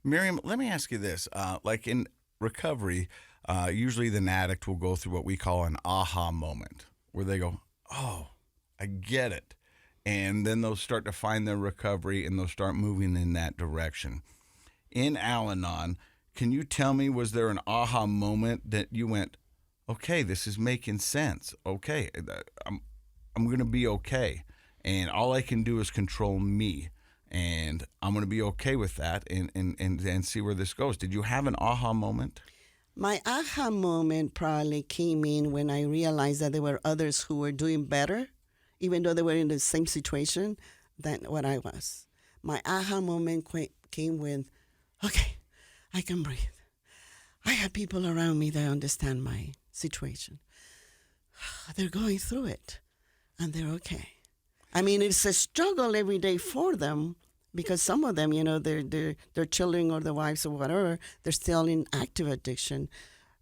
Miriam, let me ask you this. Like in recovery, usually the addict will go through what we call an aha moment where they go, oh, I get it. And then they'll start to find their recovery and they'll start moving in that direction. In Al-Anon, can you tell me, was there an aha moment that you went, okay, this is making sense. Okay, I'm going to be okay. And all I can do is control me. And I'm going to be okay with that and see where this goes. Did you have an aha moment? My aha moment probably came in when I realized that there were others who were doing better, even though they were in the same situation than what I was. My aha moment came with, okay, I can breathe. I have people around me that understand my situation. They're going through it, and they're okay. I mean, it's a struggle every day for them because some of them, their children or their wives or whatever, they're still in active addiction.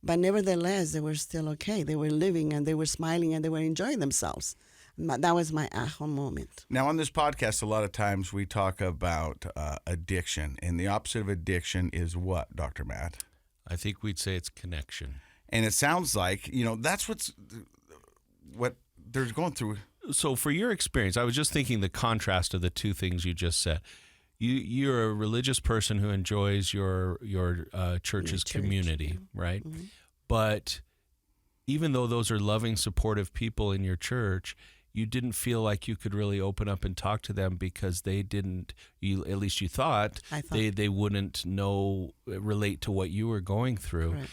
But nevertheless, they were still okay. They were living and they were smiling and they were enjoying themselves. That was my aha moment. Now, on this podcast, a lot of times we talk about addiction, and the opposite of addiction is what, Dr. Matt? I think we'd say it's connection. And it sounds like, that's what they're going through. So for your experience, I was just thinking the contrast of the two things you just said. You're a religious person who enjoys your church's community, right? Mm-hmm. But even though those are loving, supportive people in your church, you didn't feel like you could really open up and talk to them because they didn't. At least you thought, they wouldn't relate to what you were going through. Right.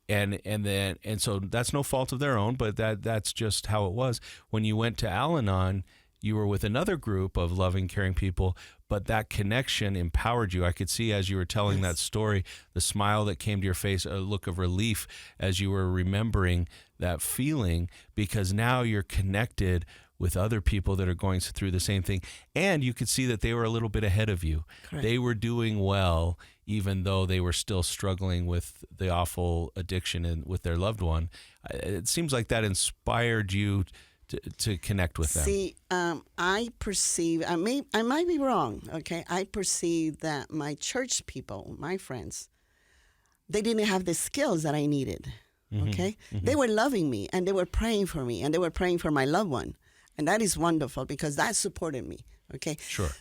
And so that's no fault of their own, but that's just how it was. When you went to Al-Anon, you were with another group of loving, caring people, but that connection empowered you. I could see as you were telling that story, the smile that came to your face, a look of relief as you were remembering that feeling, because now you're connected with other people that are going through the same thing. And you could see that they were a little bit ahead of you. Correct. They were doing well, even though they were still struggling with the awful addiction and with their loved one. It seems like that inspired you to connect with them. See, I perceive, I might be wrong, okay? I perceive that my church people, my friends, they didn't have the skills that I needed, okay? Mm-hmm. They were loving me, and they were praying for me, and they were praying for my loved one. And that is wonderful because that supported me, okay? Sure.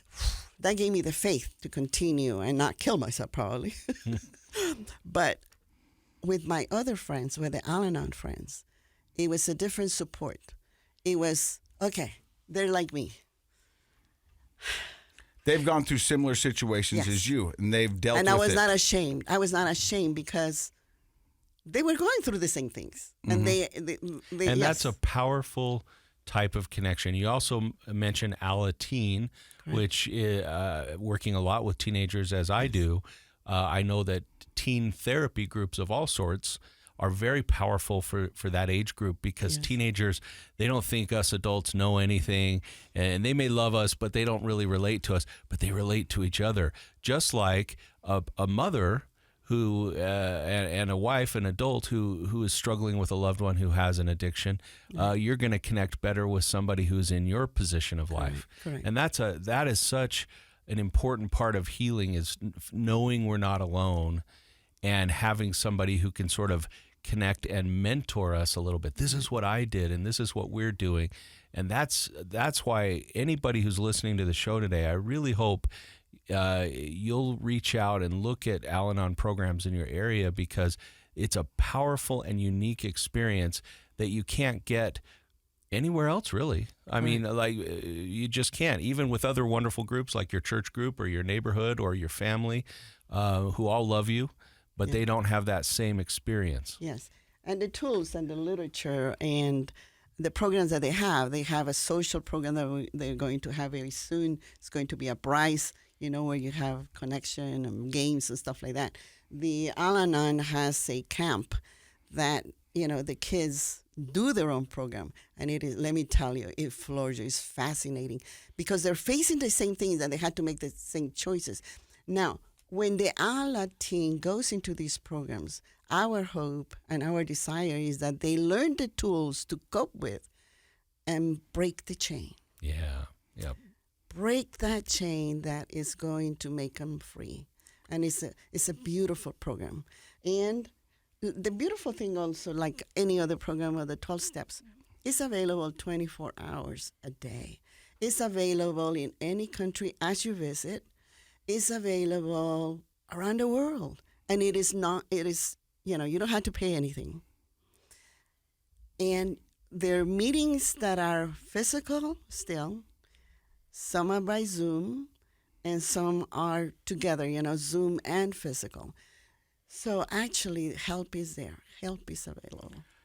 That gave me the faith to continue and not kill myself, probably. But with my other friends, with the Al-Anon friends, it was a different support. It was, okay, they're like me. They've gone through similar situations as you, and they've dealt with it. And I was not ashamed. I was not ashamed because they were going through the same things. And and that's a powerful type of connection. You also mentioned Alateen, which working a lot with teenagers as I do. I know that teen therapy groups of all sorts are very powerful for that age group because teenagers, they don't think us adults know anything, and they may love us, but they don't really relate to us, but they relate to each other. Just like a mother who and a wife, an adult who is struggling with a loved one who has an addiction, you're going to connect better with somebody who's in your position of life. Correct. And that is such an important part of healing, is knowing we're not alone and having somebody who can sort of connect and mentor us a little bit. This is what I did, and this is what we're doing. And that's why anybody who's listening to the show today, I really hope you'll reach out and look at Al-Anon programs in your area, because it's a powerful and unique experience that you can't get anywhere else, really. I mean, like, you just can't, even with other wonderful groups like your church group or your neighborhood or your family, who all love you, but they don't have that same experience. Yes. And the tools and the literature and the programs that they have a social program that they're going to have very soon. It's going to be a prize, where you have connection and games and stuff like that. The Al-Anon has a camp that, the kids do their own program. And it is, let me tell you, it floors you. It's fascinating because they're facing the same things and they had to make the same choices. Now, when the Alateen goes into these programs, our hope and our desire is that they learn the tools to cope with and break the chain. Yeah. Yep. Break that chain that is going to make them free. And it's a beautiful program. And the beautiful thing also, like any other program of the 12 steps, it's available 24 hours a day. It's available in any country as you visit. It's available around the world. And it is, you don't have to pay anything. And there are meetings that are physical still. Some are by Zoom, and some are together, Zoom and physical. So actually, help is there. Help is available.